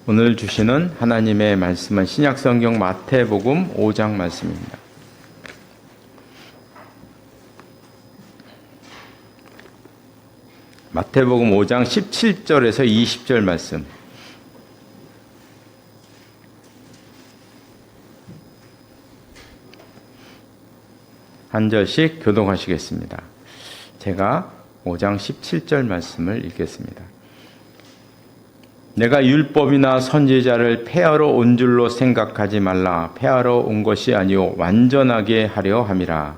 오늘 주시는 하나님의 말씀은 신약성경 마태복음 5장 말씀입니다. 마태복음 5장 17절에서 20절 말씀. 한 절씩 교독하시겠습니다. 제가 5장 17절 말씀을 읽겠습니다. 내가 율법이나 선지자를 폐하러 온 줄로 생각하지 말라. 폐하러 온 것이 아니요 완전하게 하려 함이라.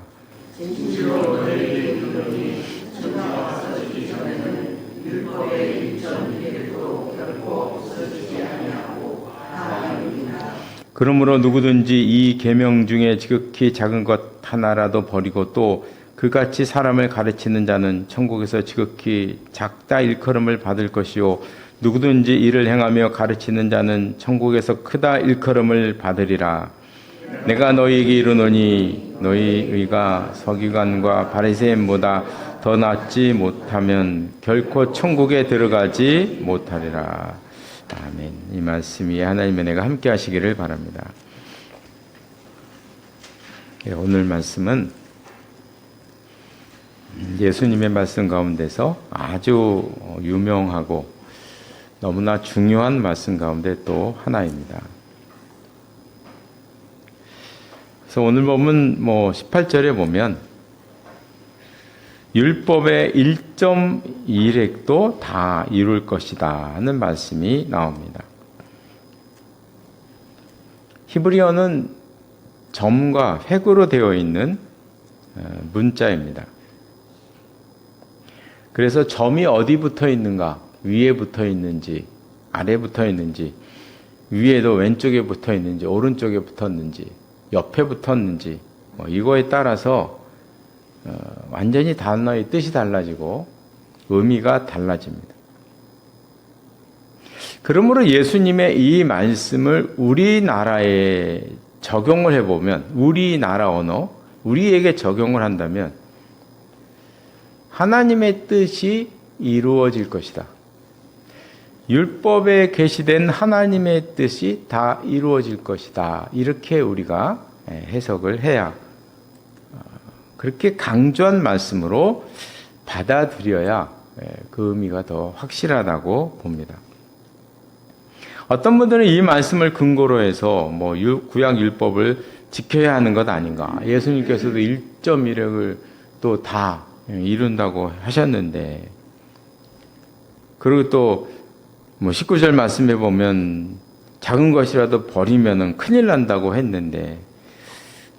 그러므로 누구든지 이 계명 중에 지극히 작은 것 하나라도 버리고 또 그같이 사람을 가르치는 자는 천국에서 지극히 작다 일컬음을 받을 것이요 누구든지 이를 행하며 가르치는 자는 천국에서 크다 일컬음을 받으리라. 내가 너희에게 이르노니 너희 의가 서기관과 바리새인보다 더 낫지 못하면 결코 천국에 들어가지 못하리라. 아멘. 이 말씀이 하나님의 은혜가 함께 하시기를 바랍니다. 오늘 말씀은 예수님의 말씀 가운데서 아주 유명하고 너무나 중요한 말씀 가운데 또 하나입니다. 그래서 오늘 보면 18절에 보면 율법의 1.1획도 다 이룰 것이다 하는 말씀이 나옵니다. 히브리어는 점과 획으로 되어 있는 문자입니다. 그래서 점이 어디 붙어 있는가, 위에 붙어 있는지, 아래 붙어 있는지, 위에도 왼쪽에 붙어 있는지, 오른쪽에 붙었는지, 옆에 붙었는지, 이거에 따라서 완전히 단어의 뜻이 달라지고 의미가 달라집니다. 그러므로 예수님의 이 말씀을 우리나라에 적용을 해보면, 우리나라 언어, 우리에게 적용을 한다면 하나님의 뜻이 이루어질 것이다. 율법에 계시된 하나님의 뜻이 다 이루어질 것이다. 이렇게 우리가 해석을 해야, 그렇게 강조한 말씀으로 받아들여야 그 의미가 더 확실하다고 봅니다. 어떤 분들은 이 말씀을 근거로 해서 구약 율법을 지켜야 하는 것 아닌가. 예수님께서도 1.1획을 또 다 이룬다고 하셨는데, 그리고 또 19절 말씀에 보면 작은 것이라도 버리면은 큰일 난다고 했는데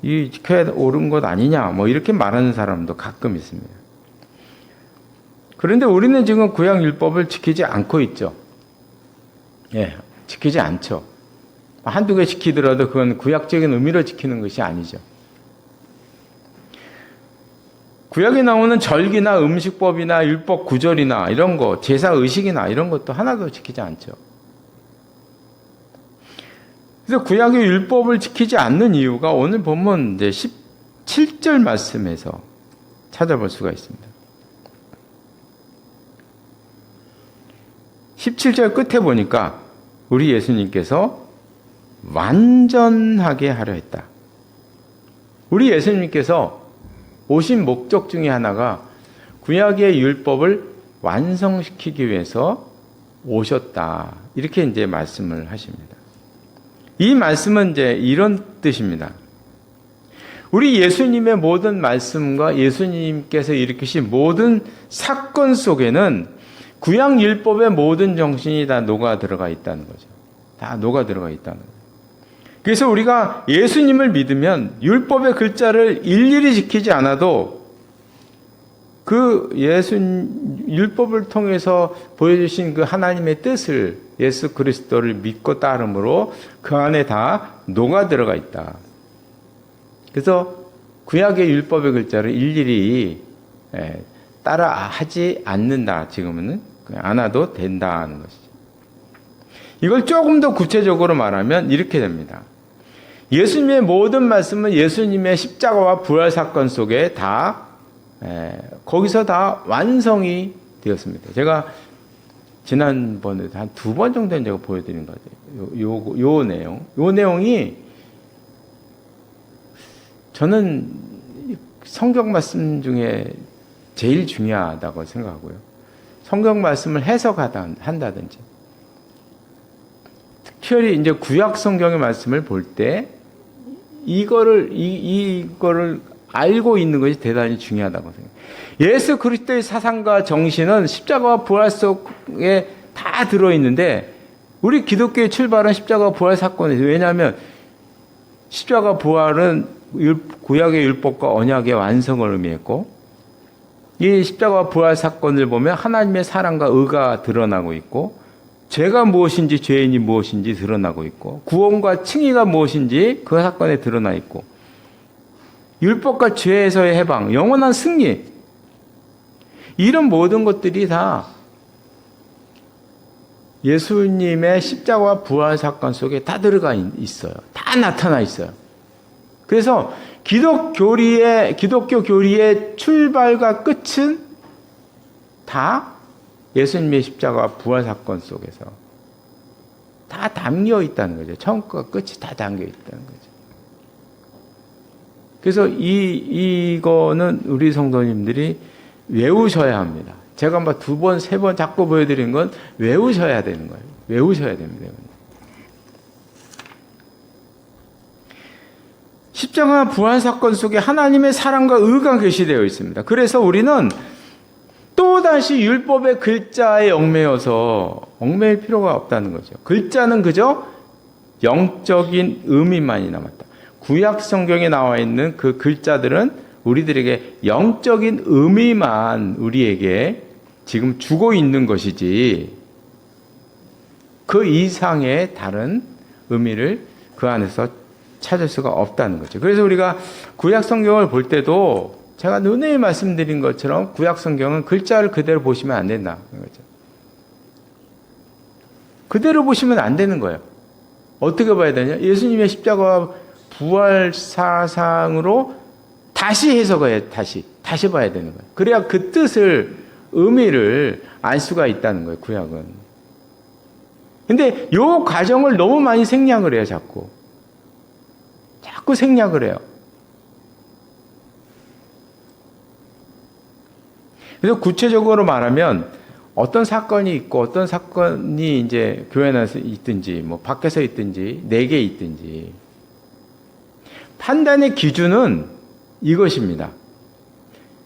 이 지켜야 옳은 것 아니냐 이렇게 말하는 사람도 가끔 있습니다. 그런데 우리는 지금 구약 율법을 지키지 않고 있죠. 지키지 않죠. 한두 개 지키더라도 그건 구약적인 의미로 지키는 것이 아니죠. 구약에 나오는 절기나 음식법이나 율법 구절이나 이런 거, 제사 의식이나 이런 것도 하나도 지키지 않죠. 그래서 구약의 율법을 지키지 않는 이유가 오늘 보면 이제 17절 말씀에서 찾아볼 수가 있습니다. 17절 끝에 보니까 우리 예수님께서 완전하게 하려 했다. 우리 예수님께서 오신 목적 중에 하나가 구약의 율법을 완성시키기 위해서 오셨다. 이렇게 이제 말씀을 하십니다. 이 말씀은 이제 이런 뜻입니다. 우리 예수님의 모든 말씀과 예수님께서 일으키신 모든 사건 속에는 구약 율법의 모든 정신이 다 녹아 들어가 있다는 거죠. 다 녹아 들어가 있다는 거죠. 그래서 우리가 예수님을 믿으면 율법의 글자를 일일이 지키지 않아도 그 율법을 통해서 보여주신 그 하나님의 뜻을, 예수 그리스도를 믿고 따름으로 그 안에 다 녹아 들어가 있다. 그래서 구약의 율법의 글자를 일일이 따라 하지 않는다. 지금은 안 와도 된다는 것이죠. 이걸 조금 더 구체적으로 말하면 이렇게 됩니다. 예수님의 모든 말씀은 예수님의 십자가와 부활 사건 속에 다 거기서 다 완성이 되었습니다. 제가 지난번에도 한 2번 정도 제가 보여드린 것 같아요. 요 내용. 요 내용이 저는 성경 말씀 중에 제일 중요하다고 생각하고요. 성경 말씀을 해석한다든지, 특별히 이제 구약 성경의 말씀을 볼 때 이거를 알고 있는 것이 대단히 중요하다고 생각해요. 예수 그리스도의 사상과 정신은 십자가와 부활 속에 다 들어있는데, 우리 기독교의 출발은 십자가 부활 사건이에요. 왜냐하면 십자가 부활은 구약의 율법과 언약의 완성을 의미했고, 이 십자가 부활 사건을 보면 하나님의 사랑과 의가 드러나고 있고, 죄가 무엇인지 죄인이 무엇인지 드러나고 있고, 구원과 칭의가 무엇인지 그 사건에 드러나 있고, 율법과 죄에서의 해방, 영원한 승리, 이런 모든 것들이 다 예수님의 십자가와 부활 사건 속에 다 들어가 있어요. 다 나타나 있어요. 그래서 기독교 교리의 출발과 끝은 다 예수님의 십자가와 부활 사건 속에서 다 담겨 있다는 거죠. 처음과 끝이 다 담겨 있다는 거죠. 그래서 이거는 우리 성도님들이 외우셔야 합니다. 제가 막 2번, 3번 자꾸 보여드린 건 외우셔야 되는 거예요. 외우셔야 됩니다. 십자가 부활 사건 속에 하나님의 사랑과 의가 계시되어 있습니다. 그래서 우리는 또다시 율법의 글자에 얽매일 필요가 없다는 거죠. 글자는 그저 영적인 의미만이 남았다. 구약 성경에 나와 있는 그 글자들은 우리들에게 영적인 의미만 우리에게 지금 주고 있는 것이지, 그 이상의 다른 의미를 그 안에서 찾을 수가 없다는 거죠. 그래서 우리가 구약 성경을 볼 때도 제가 누누이 말씀드린 것처럼 구약 성경은 글자를 그대로 보시면 안 된다는 거죠. 그대로 보시면 안 되는 거예요. 어떻게 봐야 되냐? 예수님의 십자가와 부활 사상으로 다시 해석해야 다시 봐야 되는 거예요. 그래야 그 뜻을, 의미를 알 수가 있다는 거예요, 구약은. 근데 요 과정을 너무 많이 생략을 해요, 자꾸 생략을 해요. 그래서 구체적으로 말하면 어떤 사건이 있고 어떤 사건이 이제 교회 안에서 있든지 뭐 밖에서 있든지 내게 있든지, 판단의 기준은 이것입니다.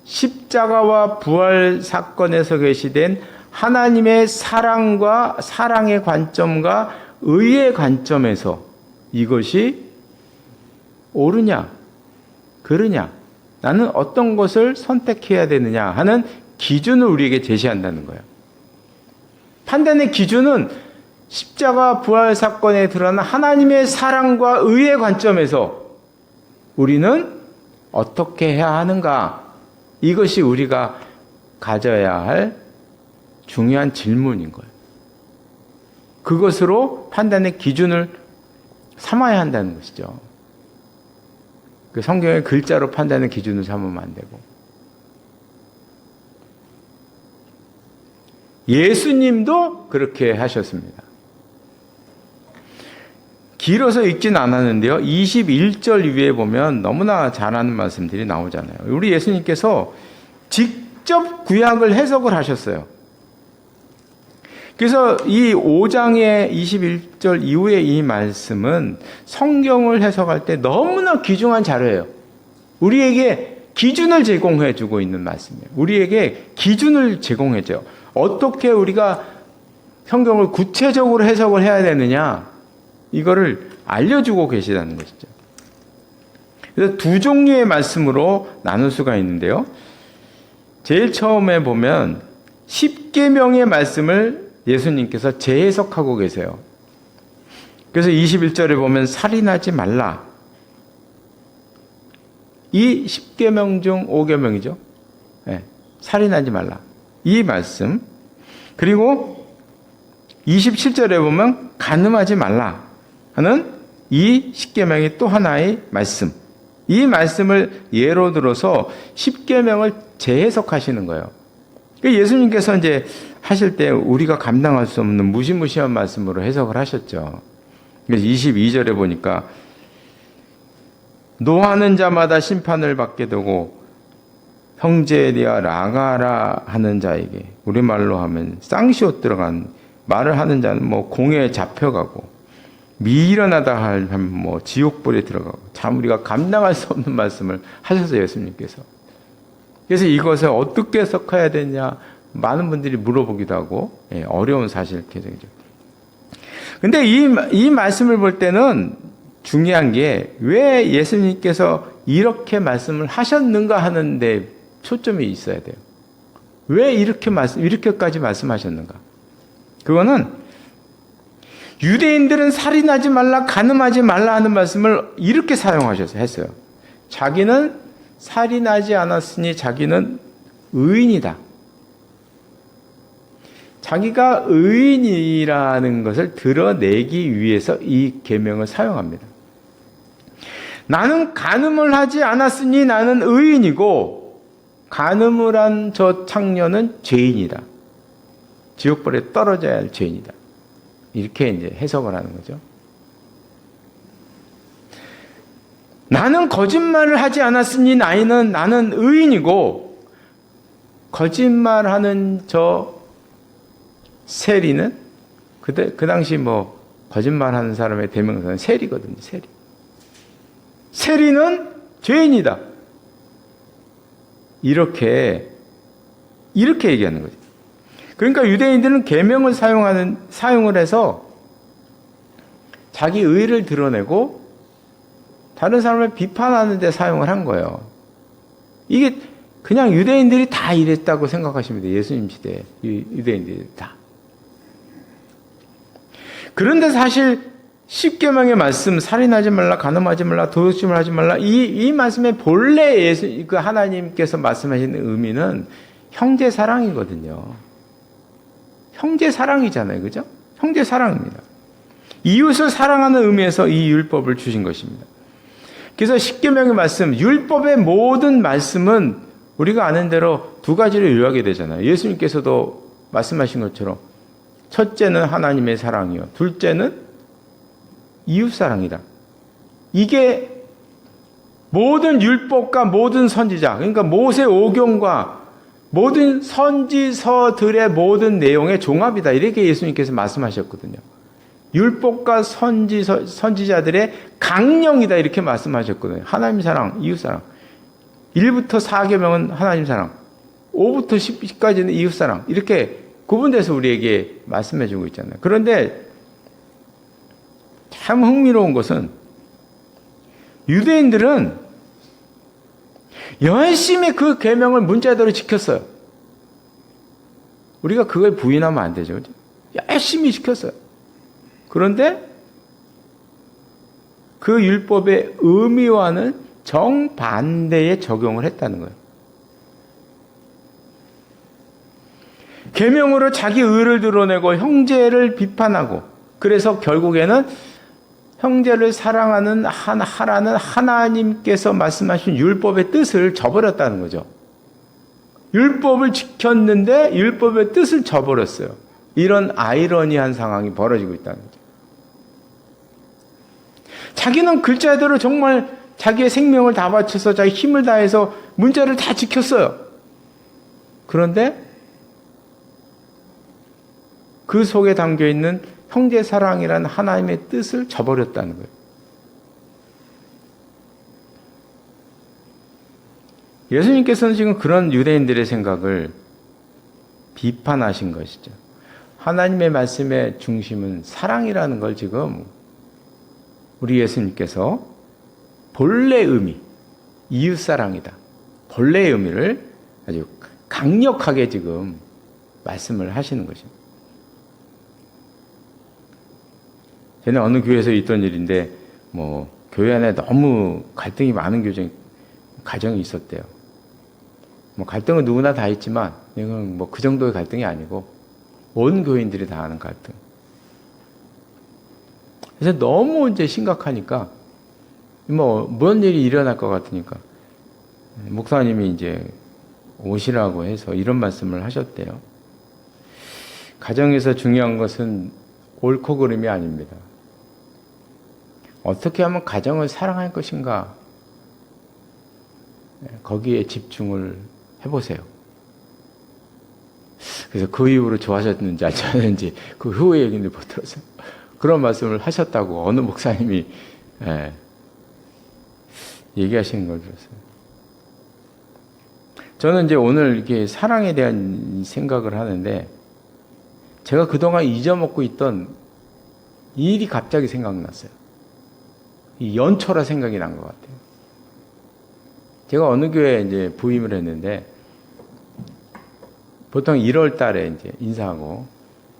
십자가와 부활 사건에서 계시된 하나님의 사랑의 관점과 의의 관점에서 이것이 옳으냐, 그르냐, 나는 어떤 것을 선택해야 되느냐 하는 기준을 우리에게 제시한다는 거예요. 판단의 기준은 십자가 부활 사건에 드러난 하나님의 사랑과 의의 관점에서 우리는 어떻게 해야 하는가, 이것이 우리가 가져야 할 중요한 질문인 거예요. 그것으로 판단의 기준을 삼아야 한다는 것이죠. 그 성경의 글자로 판단의 기준을 삼으면 안 되고, 예수님도 그렇게 하셨습니다. 길어서 읽진 않았는데요, 21절 위에 보면 너무나 잘하는 말씀들이 나오잖아요. 우리 예수님께서 직접 구약을 해석을 하셨어요. 그래서 이 5장의 21절 이후의 이 말씀은 성경을 해석할 때 너무나 귀중한 자료예요. 우리에게 기준을 제공해 주고 있는 말씀이에요. 우리에게 기준을 제공해 줘요. 어떻게 우리가 성경을 구체적으로 해석을 해야 되느냐, 이거를 알려주고 계시다는 것이죠. 그래서 2 종류의 말씀으로 나눌 수가 있는데요. 제일 처음에 보면 10계명의 말씀을 예수님께서 재해석하고 계세요. 그래서 21절에 보면 살인하지 말라. 이 10계명 중 5계명이죠. 네, 살인하지 말라. 이 말씀. 그리고 27절에 보면 간음하지 말라 하는 이 10계명이 또 하나의 말씀. 이 말씀을 예로 들어서 10계명을 재해석하시는 거예요. 예수님께서 이제 하실 때 우리가 감당할 수 없는 무시무시한 말씀으로 해석을 하셨죠. 그래서 22절에 보니까 노하는 자마다 심판을 받게 되고 형제에 대하 라가라 하는 자에게, 우리말로 하면 쌍시옷 들어간 말을 하는 자는 뭐 공에 잡혀가고 미련하다 하면 뭐 지옥불에 들어가고, 참 우리가 감당할 수 없는 말씀을 하셨어요, 예수님께서. 그래서 이것을 어떻게 해석해야 되냐 많은 분들이 물어보기도 하고 어려운 사실 개정이죠. 근데 이 말씀을 볼 때는 중요한 게 왜 예수님께서 이렇게 말씀을 하셨는가 하는데 초점이 있어야 돼요. 왜 이렇게까지 말씀하셨는가? 그거는 유대인들은 살인하지 말라, 간음하지 말라 하는 말씀을 이렇게 했어요. 자기는 살인하지 않았으니 자기는 의인이다. 자기가 의인이라는 것을 드러내기 위해서 이 계명을 사용합니다. 나는 간음을 하지 않았으니 나는 의인이고, 간음을 한 저 창녀는 죄인이다. 지옥불에 떨어져야 할 죄인이다. 이렇게 이제 해석을 하는 거죠. 나는 거짓말을 하지 않았으니 나는 의인이고, 거짓말하는 저 세리는 그 당시 뭐 거짓말하는 사람의 대명사는 세리거든요. 세리는 죄인이다. 이렇게 얘기하는 거죠. 그러니까 유대인들은 계명을 사용을 해서 자기 의를 드러내고 다른 사람을 비판하는 데 사용을 한 거예요. 이게 그냥 유대인들이 다 이랬다고 생각하시면 돼요. 예수님 시대에 유대인들이 다. 그런데 사실 십계명의 말씀, 살인하지 말라, 간음하지 말라, 도둑질을 하지 말라, 이 말씀의 본래 그 하나님께서 말씀하시는 의미는 형제 사랑이거든요. 형제 사랑이잖아요, 그죠? 형제 사랑입니다. 이웃을 사랑하는 의미에서 이 율법을 주신 것입니다. 그래서 십계명의 말씀, 율법의 모든 말씀은 우리가 아는 대로 두 가지로 요약이 되잖아요. 예수님께서도 말씀하신 것처럼 첫째는 하나님의 사랑이요, 둘째는 이웃 사랑이다. 이게 모든 율법과 모든 선지자, 그러니까 모세 오경과 모든 선지서들의 모든 내용의 종합이다. 이렇게 예수님께서 말씀하셨거든요. 율법과 선지자들의 강령이다. 이렇게 말씀하셨거든요. 하나님 사랑, 이웃 사랑. 1부터 4계명은 하나님 사랑, 5부터 10까지는 이웃 사랑. 이렇게 구분돼서 우리에게 말씀해 주고 있잖아요. 그런데 참 흥미로운 것은 유대인들은 열심히 그 계명을 문자대로 지켰어요. 우리가 그걸 부인하면 안 되죠. 그렇죠? 열심히 지켰어요. 그런데 그 율법의 의미와는 정반대의 적용을 했다는 거예요. 계명으로 자기 의를 드러내고 형제를 비판하고, 그래서 결국에는 형제를 사랑하는 하라는 하나님께서 말씀하신 율법의 뜻을 저버렸다는 거죠. 율법을 지켰는데 율법의 뜻을 저버렸어요. 이런 아이러니한 상황이 벌어지고 있다는 거죠. 자기는 글자대로 정말 자기의 생명을 다 바쳐서 자기 힘을 다해서 문자를 다 지켰어요. 그런데 그 속에 담겨있는 형제 사랑이라는 하나님의 뜻을 저버렸다는 거예요. 예수님께서는 지금 그런 유대인들의 생각을 비판하신 것이죠. 하나님의 말씀의 중심은 사랑이라는 걸 지금 우리 예수님께서 본래 의미, 이웃사랑이다. 본래의 의미를 아주 강력하게 지금 말씀을 하시는 것입니다. 저는 어느 교회에서 있던 일인데, 교회 안에 너무 갈등이 많은 가정이 있었대요. 갈등은 누구나 다 있지만, 이건 그 정도의 갈등이 아니고, 온 교인들이 다 하는 갈등. 그래서 너무 이제 심각하니까, 뭔 일이 일어날 것 같으니까, 목사님이 이제 오시라고 해서 이런 말씀을 하셨대요. 가정에서 중요한 것은 옳고 그름이 아닙니다. 어떻게 하면 가정을 사랑할 것인가? 거기에 집중을 해보세요. 그래서 그 이후로 좋아졌는지 안 좋아졌는지 그 후의 얘기를 못 들었어요. 그런 말씀을 하셨다고 어느 목사님이 얘기하시는 걸 들었어요. 저는 이제 오늘 이렇게 사랑에 대한 생각을 하는데 제가 그동안 잊어먹고 있던 이 일이 갑자기 생각났어요. 이 연초라 생각이 난 것 같아요. 제가 어느 교회에 이제 부임을 했는데 보통 1월 달에 이제 인사하고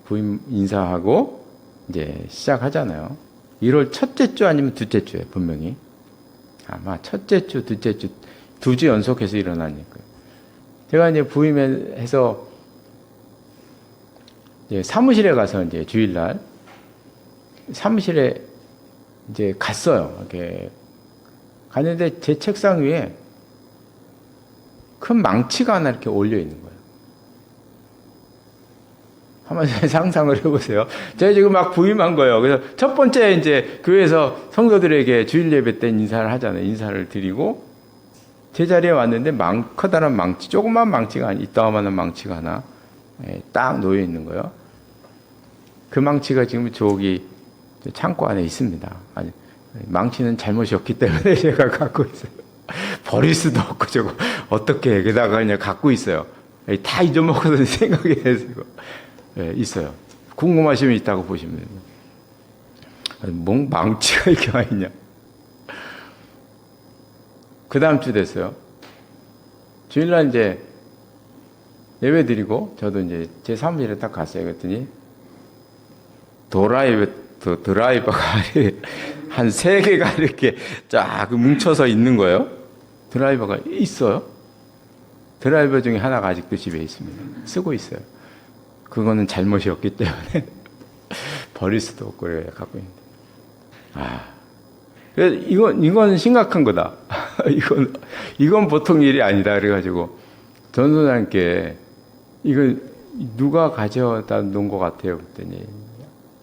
부임 인사하고 이제 시작하잖아요. 1월 첫째 주 아니면 둘째 주에 분명히 아마 첫째 주, 둘째 주 2주 연속해서 일어나니까요. 제가 이제 부임해서 이제 사무실에 가서 이제 주일날 사무실에 이제 갔어요. 이렇게 갔는데 제 책상 위에 큰 망치가 하나 이렇게 올려 있는 거예요. 한번 상상을 해보세요. 제가 지금 막 부임한 거예요. 그래서 첫 번째 이제 교회에서 성도들에게 주일 예배 때 인사를 하잖아요. 인사를 드리고 제 자리에 왔는데 커다란 망치, 조그만 망치가 아니, 이따만한 망치가 하나 딱 놓여 있는 거예요. 그 망치가 지금 저기 창고 안에 있습니다. 아니, 망치는 잘못이 없기 때문에 제가 갖고 있어요. 버릴 수도 없고 저거 어떻게 해. 게다가 그냥 갖고 있어요. 다 잊어먹어서 생각이 해서 있어요. 궁금하시면 있다고 보시면 됩니다. 뭐 망치가 이렇게 와 있냐. 그 다음 주 됐어요. 주일날 이제 예배 드리고 저도 이제 제 사무실에 딱 갔어요. 그랬더니 드라이버가 한 3개가 이렇게 쫙 뭉쳐서 있는 거예요. 드라이버가 있어요. 드라이버 중에 하나가 아직도 집에 있습니다. 쓰고 있어요. 그거는 잘못이 없기 때문에 버릴 수도 없고 그래 갖고 있는데. 이건 심각한 거다. 이건 보통 일이 아니다. 그래가지고 전도사님께 이거 누가 가져다 놓은 것 같아요. 그랬더니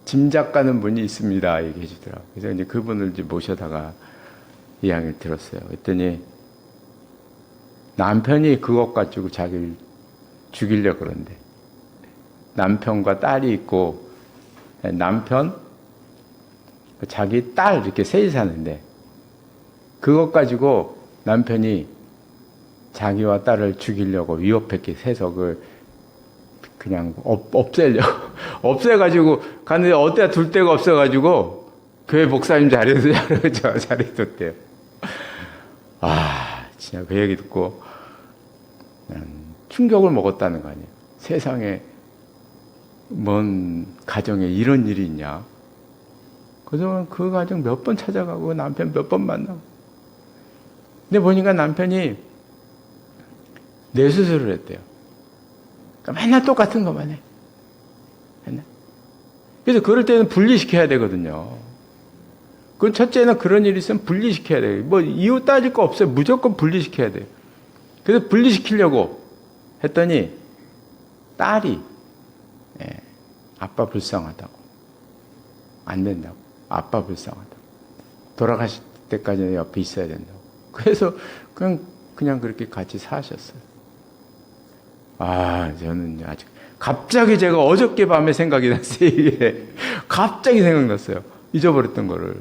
짐작 가는 분이 있습니다. 얘기해 주더라고요. 그래서 이제 그분을 이제 모셔다가 이야기를 들었어요. 그랬더니 남편이 그것 가지고 자기를 죽이려고 그러는데 남편과 딸이 있고 남편, 자기 딸 이렇게 셋이 사는데 그것 가지고 남편이 자기와 딸을 죽이려고 위협했기 해서 그냥 없애려고 없애가지고 갔는데 어디다 둘 데가 없어가지고 교회 목사님 자리에서 자리에 뒀대요. 진짜 그 얘기 듣고 충격을 먹었다는 거 아니에요. 세상에 뭔 가정에 이런 일이 있냐. 그동안 그 가정 몇 번 찾아가고 남편 몇 번 만나고. 근데 보니까 남편이 뇌수술을 했대요. 그러니까 맨날 똑같은 것만 해. 맨날. 그래서 그럴 때는 분리시켜야 되거든요. 그 첫째는 그런 일이 있으면 분리시켜야 돼요. 뭐 이유 따질 거 없어요. 무조건 분리시켜야 돼요. 그래서 분리시키려고 했더니 딸이 아빠 불쌍하다고. 안 된다고. 아빠 불쌍하다고. 돌아가실 때까지 옆에 있어야 된다고. 그래서 그냥 그렇게 같이 사셨어요. 저는 아직 갑자기 제가 어저께 밤에 생각이 났어요. 이게 갑자기 생각났어요. 잊어버렸던 거를.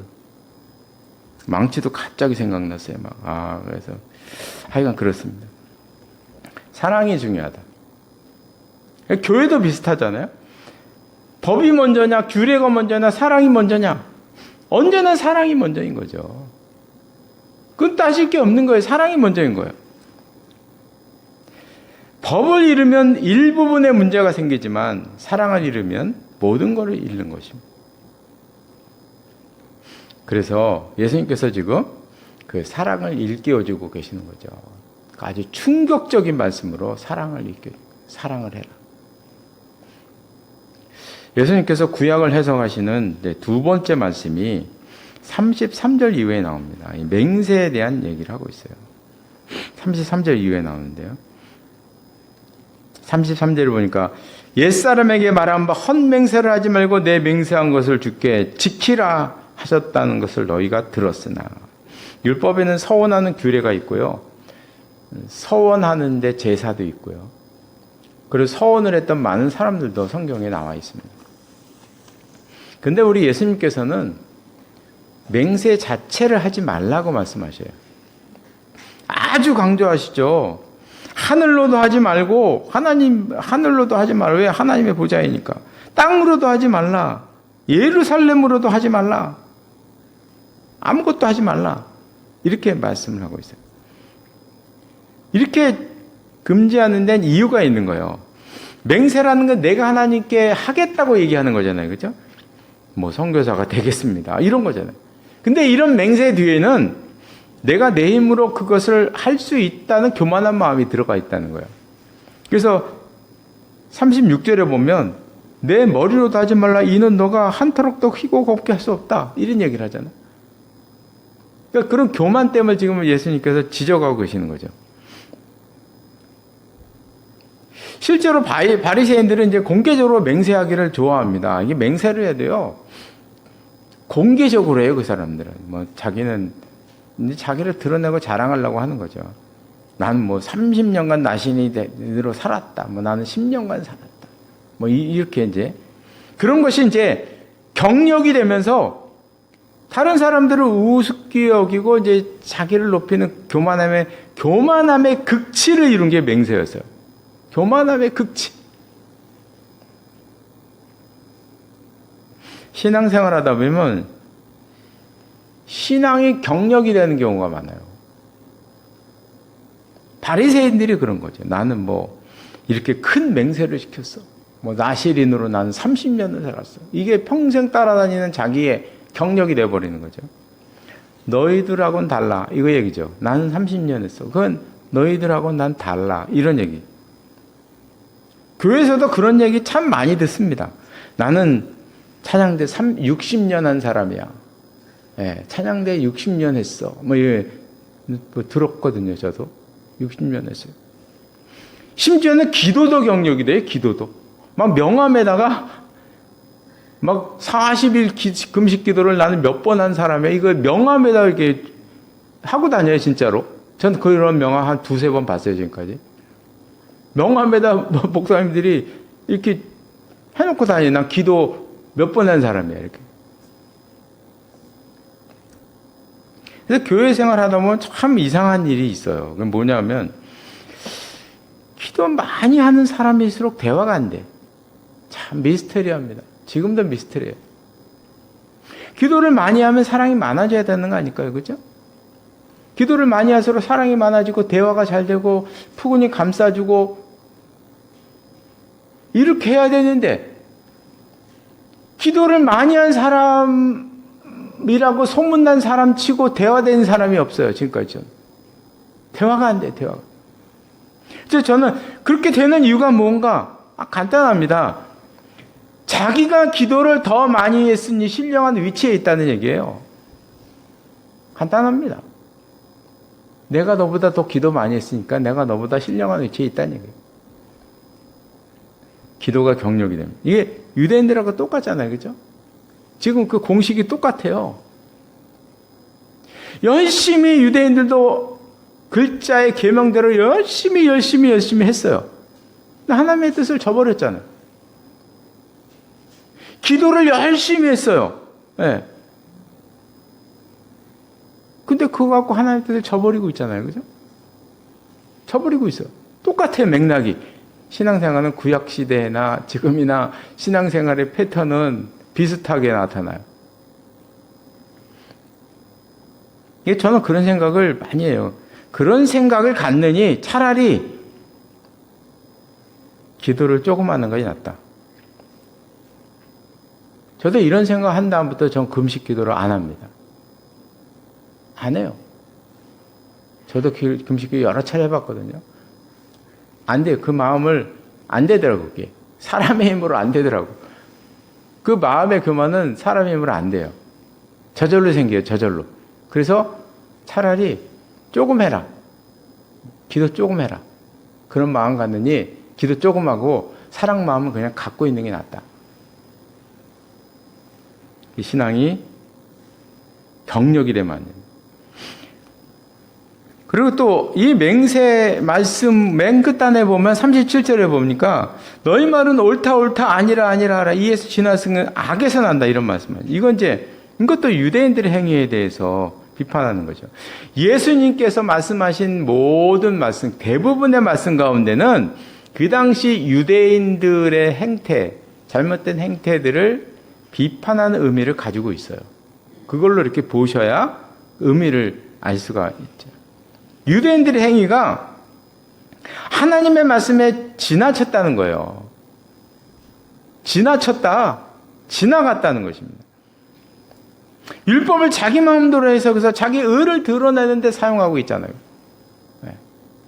망치도 갑자기 생각났어요. 그래서 하여간 그렇습니다. 사랑이 중요하다. 교회도 비슷하잖아요. 법이 먼저냐, 규례가 먼저냐, 사랑이 먼저냐. 언제나 사랑이 먼저인 거죠. 그건 따질 게 없는 거예요. 사랑이 먼저인 거예요. 법을 잃으면 일부분의 문제가 생기지만 사랑을 잃으면 모든 것을 잃는 것입니다. 그래서 예수님께서 지금 그 사랑을 일깨워주고 계시는 거죠. 아주 충격적인 말씀으로 사랑을 해라. 예수님께서 구약을 해석하시는 두 번째 말씀이 33절 이후에 나옵니다. 이 맹세에 대한 얘기를 하고 있어요. 33절 이후에 나오는데요. 33절을 보니까 옛사람에게 말한 바 헛맹세를 하지 말고 내 맹세한 것을 주께 지키라 하셨다는 것을 너희가 들었으나. 율법에는 서원하는 규례가 있고요. 서원하는데 제사도 있고요. 그리고 서원을 했던 많은 사람들도 성경에 나와 있습니다. 근데 우리 예수님께서는 맹세 자체를 하지 말라고 말씀하셔요. 아주 강조하시죠. 하늘로도 하지 말고, 하늘로도 하지 말라. 왜? 하나님의 보좌이니까. 땅으로도 하지 말라. 예루살렘으로도 하지 말라. 아무것도 하지 말라. 이렇게 말씀을 하고 있어요. 이렇게 금지하는 데는 이유가 있는 거예요. 맹세라는 건 내가 하나님께 하겠다고 얘기하는 거잖아요. 그죠? 뭐 선교사가 되겠습니다. 이런 거잖아요. 근데 이런 맹세 뒤에는 내가 내 힘으로 그것을 할 수 있다는 교만한 마음이 들어가 있다는 거예요. 그래서 36절에 보면 내 머리로도 하지 말라. 이는 너가 한 터럭도 휘고 곱게 할 수 없다. 이런 얘기를 하잖아요. 그러니까 그런 교만 때문에 지금 예수님께서 지적하고 계시는 거죠. 실제로 바리새인들은 이제 공개적으로 맹세하기를 좋아합니다. 이게 맹세를 해야 돼요. 공개적으로 해요, 그 사람들은. 뭐 자기는 이제 자기를 드러내고 자랑하려고 하는 거죠. 나는 뭐 30년간 나신이로 살았다. 뭐 나는 10년간 살았다. 뭐 이렇게 이제 그런 것이 이제 경력이 되면서 다른 사람들을 우습게 여기고 이제 자기를 높이는 교만함의 극치를 이룬 게 맹세였어요. 교만함의 극치. 신앙생활 하다 보면 신앙이 경력이 되는 경우가 많아요. 바리새인들이 그런 거죠. 나는 뭐 이렇게 큰 맹세를 시켰어. 뭐 나시린으로 나는 30년을 살았어. 이게 평생 따라다니는 자기의 경력이 돼버리는 거죠. 너희들하고는 달라. 이거 얘기죠. 나는 30년 했어. 그건 너희들하고는 난 달라. 이런 얘기. 교회에서도 그런 얘기 참 많이 듣습니다. 나는 찬양대 60년 한 사람이야. 예, 찬양대 60년 했어. 뭐 들었거든요, 저도. 60년 했어요. 심지어는 기도도 경력이 돼요, 기도도. 막 명함에다가 막 40일 금식 기도를 나는 몇 번 한 사람이야. 이거 명함에다가 이렇게 하고 다녀요, 진짜로. 전 그런 명함 한 두세 번 봤어요, 지금까지. 명함에다 목사님들이 이렇게 해놓고 다니. 난 기도 몇 번 한 사람이야, 이렇게. 그래서 교회 생활 하다 보면 참 이상한 일이 있어요. 그게 뭐냐면, 기도 많이 하는 사람일수록 대화가 안 돼. 참 미스테리합니다. 지금도 미스테리예요. 기도를 많이 하면 사랑이 많아져야 되는 거 아닐까요? 그죠? 기도를 많이 할수록 사랑이 많아지고 대화가 잘 되고 푸근히 감싸주고 이렇게 해야 되는데 기도를 많이 한 사람이라고 소문난 사람 치고 대화된 사람이 없어요. 지금까지 대화가 안 돼요. 대화가. 그래서 저는 그렇게 되는 이유가 뭔가 간단합니다. 자기가 기도를 더 많이 했으니 신령한 위치에 있다는 얘기예요. 간단합니다. 내가 너보다 더 기도 많이 했으니까 내가 너보다 신령한 위치에 있다는 얘기예요. 기도가 경력이 됩니다. 이게 유대인들하고 똑같잖아요. 그죠? 지금 그 공식이 똑같아요. 열심히 유대인들도 글자의 계명대로 열심히 했어요. 근데 하나님의 뜻을 저버렸잖아요. 기도를 열심히 했어요. 네. 근데 그거 갖고 하나님의 뜻을 저버리고 있잖아요. 그죠? 저버리고 있어요. 똑같아요, 맥락이. 신앙생활은 구약시대나 지금이나 신앙생활의 패턴은 비슷하게 나타나요. 저는 그런 생각을 많이 해요. 그런 생각을 갖느니 차라리 기도를 조금 하는 것이 낫다. 저도 이런 생각 한 다음부터 전 금식 기도를 안 합니다. 안 해요. 저도 금식 기도 여러 차례 해봤거든요. 안 돼요. 그 마음을 안 되더라고. 그게. 사람의 힘으로 안 되더라고. 그 마음의 교만은 사람의 힘으로 안 돼요. 저절로 생겨요. 저절로. 그래서 차라리 조금 해라. 기도 조금 해라. 그런 마음 갖느니 기도 조금 하고 사랑 마음은 그냥 갖고 있는 게 낫다. 이 신앙이 경력이래만. 그리고 또 이 맹세 말씀 맨 끝단에 보면 37절에 보니까 너희 말은 옳다 옳다 아니라 아니라 하라 이에서 지나서는 악에서 난다 이런 말씀을. 이것도 유대인들의 행위에 대해서 비판하는 거죠. 예수님께서 말씀하신 모든 말씀, 대부분의 말씀 가운데는 그 당시 유대인들의 행태, 잘못된 행태들을 비판하는 의미를 가지고 있어요. 그걸로 이렇게 보셔야 의미를 알 수가 있죠. 유대인들의 행위가 하나님의 말씀에 지나쳤다는 거예요. 지나갔다는 것입니다. 율법을 자기 마음대로 해서 그래서 자기 의를 드러내는 데 사용하고 있잖아요. 네.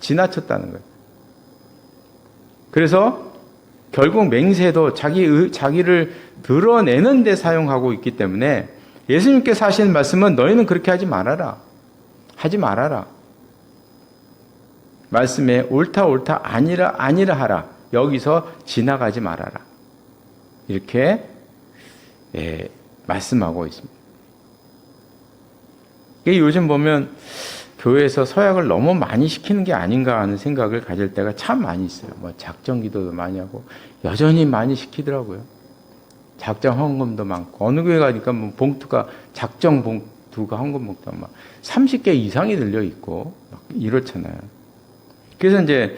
지나쳤다는 거예요. 그래서 결국 맹세도 자기를 드러내는 데 사용하고 있기 때문에 예수님께서 하시는 말씀은 너희는 그렇게 하지 말아라. 말씀에 옳다 아니라 하라. 여기서 지나가지 말아라. 이렇게 말씀하고 있습니다. 요즘 보면 교회에서 서약을 너무 많이 시키는 게 아닌가 하는 생각을 가질 때가 참 많이 있어요. 뭐 작정 기도도 많이 하고 여전히 많이 시키더라고요. 작정 헌금도 많고 어느 교회 가니까 뭐 봉투가 작정 봉투가 헌금 봉투가 막 30개 이상이 들려 있고 막 이렇잖아요. 그래서 이제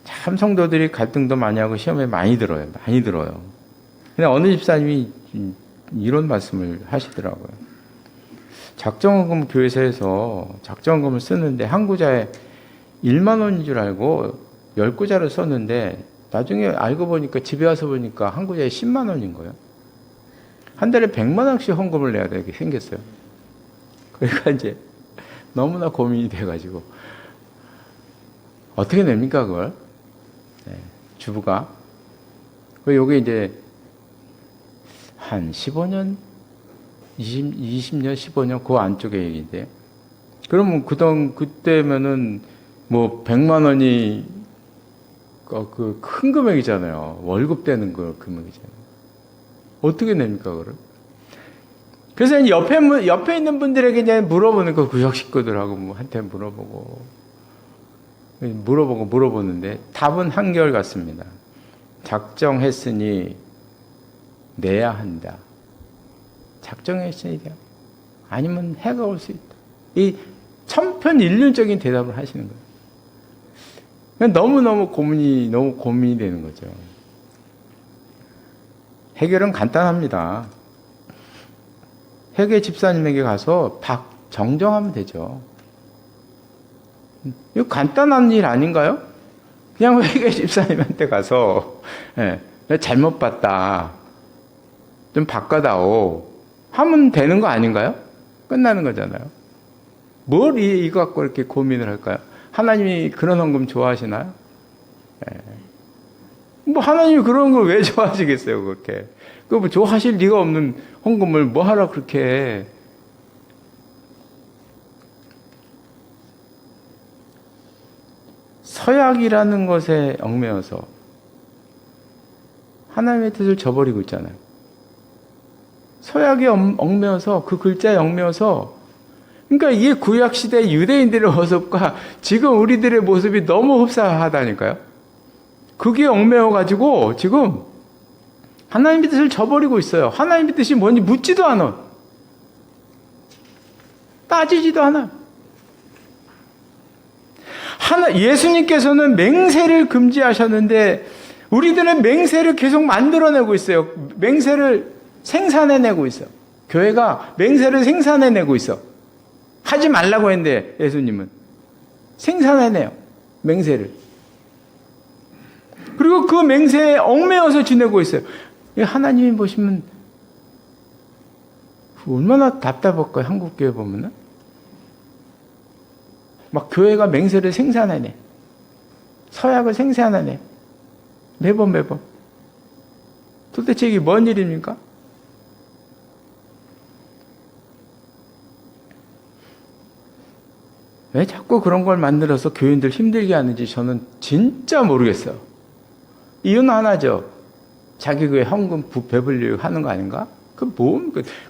참 성도들이 갈등도 많이 하고 시험에 많이 들어요. 근데 어느 집사님이 이런 말씀을 하시더라고요. 작정헌금 교회에서 작정헌금을 쓰는데 한 구자에 1만 원인 줄 알고 10구자를 썼는데 나중에 알고 보니까 집에 와서 보니까 한 구자에 10만 원인 거예요. 한 달에 100만 원씩 헌금을 내야 되게 생겼어요. 그러니까 이제 너무나 고민이 돼가지고 어떻게 냅니까 그걸? 네, 주부가. 요게 이제 한 15년 20년, 15년 그 안쪽의 얘기인데 그러면 그때면은 뭐 100만 원이 그 큰 금액이잖아요. 월급 되는 그 금액이잖아요. 어떻게 냅니까 그걸? 그래서 옆에 있는 분들에게 이제 물어보는 거 구역 식구들하고 뭐 한테 물어보는데 답은 한결 같습니다. 작정했으니 내야 한다. 작정했으니까 아니면 해가 올 수 있다. 이 천편일률적인 대답을 하시는 거예요. 너무 고민이 되는 거죠. 해결은 간단합니다. 회계 집사님에게 가서 정정하면 되죠. 이거 간단한 일 아닌가요? 그냥 회계 집사님한테 가서 내가 잘못 봤다. 좀 바꿔다오. 하면 되는 거 아닌가요? 끝나는 거잖아요. 뭘 이거 갖고 이렇게 고민을 할까요? 하나님이 그런 헌금 좋아하시나요? 뭐 하나님이 그런 걸 왜 좋아하시겠어요, 그렇게? 뭐 좋아하실 리가 없는 헌금을 뭐 하라 그렇게 해. 서약이라는 것에 얽매여서 하나님의 뜻을 저버리고 있잖아요. 서약에 얽매여서 그 글자에 얽매여서 그러니까 이게 구약시대 유대인들의 모습과 지금 우리들의 모습이 너무 흡사하다니까요. 그게 얽매여가지고 지금 하나님의 뜻을 저버리고 있어요. 하나님의 뜻이 뭔지 묻지도 않아. 따지지도 않아. 예수님께서는 맹세를 금지하셨는데 우리들은 맹세를 계속 만들어내고 있어요. 맹세를 생산해내고 있어. 교회가 맹세를 생산해내고 있어. 하지 말라고 했는데 예수님은 생산해내요. 맹세를. 그리고 그 맹세에 얽매여서 지내고 있어요. 하나님이 보시면 얼마나 답답할까요? 한국 교회 보면은 막 교회가 맹세를 생산해내. 서약을 생산해내. 매번. 도대체 이게 뭔 일입니까? 왜 자꾸 그런 걸 만들어서 교인들 힘들게 하는지 저는 진짜 모르겠어요. 이유는 하나죠. 자기 그 현금 배불리고 하는 거 아닌가?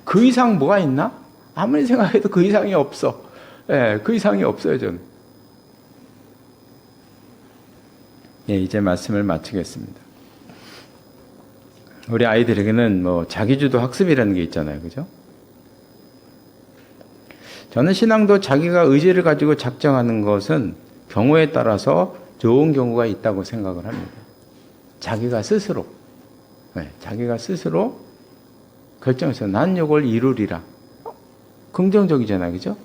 그 이상 뭐가 있나? 아무리 생각해도 그 이상이 없어. 예, 그 이상이 없어요, 저는. 예, 이제 말씀을 마치겠습니다. 우리 아이들에게는 자기주도 학습이라는 게 있잖아요. 그죠? 저는 신앙도 자기가 의지를 가지고 작정하는 것은 경우에 따라서 좋은 경우가 있다고 생각을 합니다. 자기가 스스로 결정해서 난 이걸 이루리라. 긍정적이잖아요. 그죠?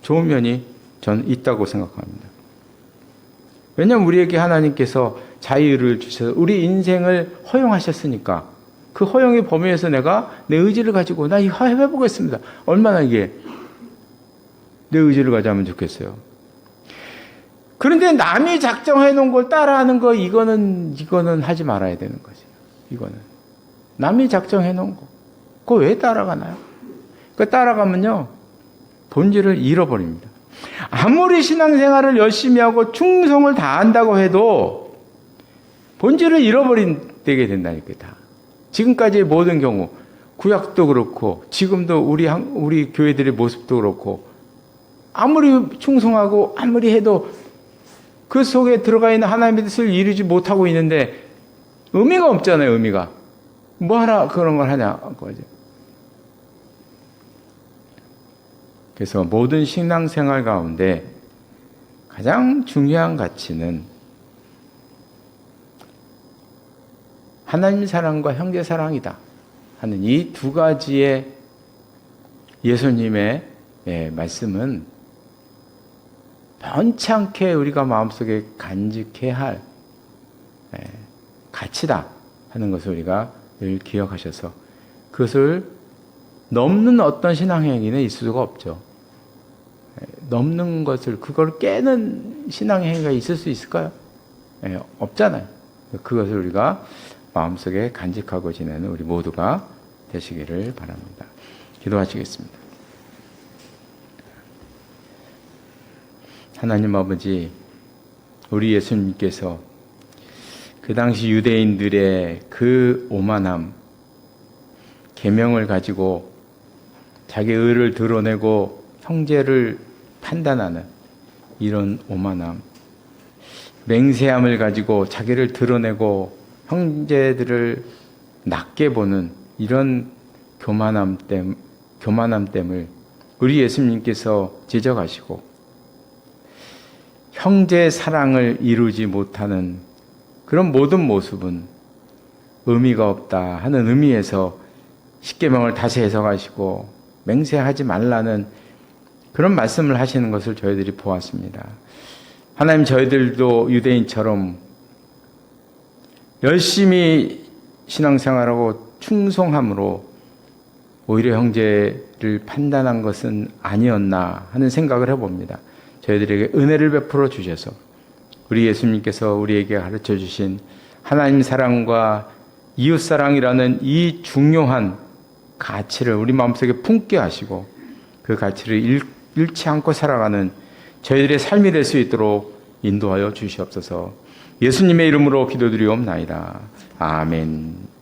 좋은 면이 저는 있다고 생각합니다. 왜냐하면 우리에게 하나님께서 자유를 주셔서 우리 인생을 허용하셨으니까 그 허용의 범위에서 내가 내 의지를 가지고 나 이거 해보겠습니다. 얼마나 이게 내 의지를 가지면 좋겠어요. 그런데 남이 작정해 놓은 걸 따라하는 거 이거는 하지 말아야 되는 거지. 이거는 남이 작정해 놓은 거 그거 왜 따라가나요? 그 따라가면요 본질을 잃어버립니다. 아무리 신앙생활을 열심히 하고 충성을 다한다고 해도 본질을 잃어버리게 된다니까. 다 지금까지의 모든 경우 구약도 그렇고 지금도 우리 교회들의 모습도 그렇고 아무리 충성하고 아무리 해도 그 속에 들어가 있는 하나님의 뜻을 이루지 못하고 있는데 의미가 없잖아요. 의미가 뭐하라 그런 걸 하냐 거죠. 그래서 모든 신앙생활 가운데 가장 중요한 가치는 하나님 사랑과 형제 사랑이다 하는 이 두 가지의 예수님의 말씀은 변치 않게 우리가 마음속에 간직해야 할 가치다 하는 것을 우리가 늘 기억하셔서 그것을 넘는 어떤 신앙행위는 있을 수가 없죠. 넘는 것을 그걸 깨는 신앙행위가 있을 수 있을까요? 없잖아요. 그것을 우리가 마음속에 간직하고 지내는 우리 모두가 되시기를 바랍니다. 기도하시겠습니다. 하나님 아버지, 우리 예수님께서 그 당시 유대인들의 그 오만함, 계명을 가지고 자기 의를 드러내고 형제를 판단하는 이런 오만함, 맹세함을 가지고 자기를 드러내고 형제들을 낮게 보는 이런 교만함됨을 우리 예수님께서 지적하시고 형제 사랑을 이루지 못하는 그런 모든 모습은 의미가 없다 하는 의미에서 십계명을 다시 해석하시고 맹세하지 말라는 그런 말씀을 하시는 것을 저희들이 보았습니다. 하나님, 저희들도 유대인처럼 열심히 신앙생활하고 충성함으로 오히려 형제를 판단한 것은 아니었나 하는 생각을 해봅니다. 저희들에게 은혜를 베풀어 주셔서 우리 예수님께서 우리에게 가르쳐 주신 하나님 사랑과 이웃 사랑이라는 이 중요한 가치를 우리 마음속에 품게 하시고 그 가치를 잃지 않고 살아가는 저희들의 삶이 될 수 있도록 인도하여 주시옵소서. 예수님의 이름으로 기도드리옵나이다. 아멘.